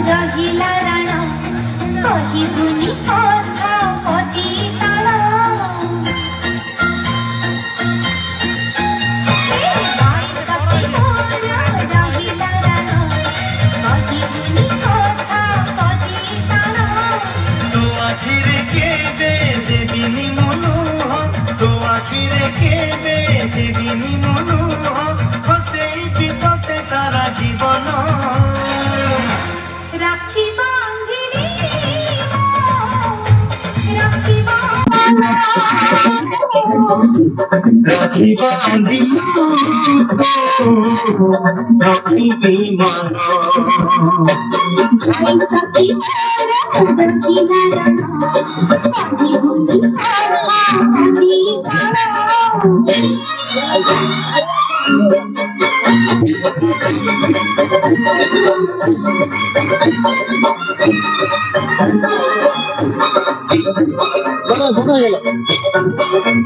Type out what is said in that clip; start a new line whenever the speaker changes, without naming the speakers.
रहिला राण कहिबुनी कथा पतिताल
सारा जीवन
राखी बांधिली राखी
बांधी रखी मन
बड़ा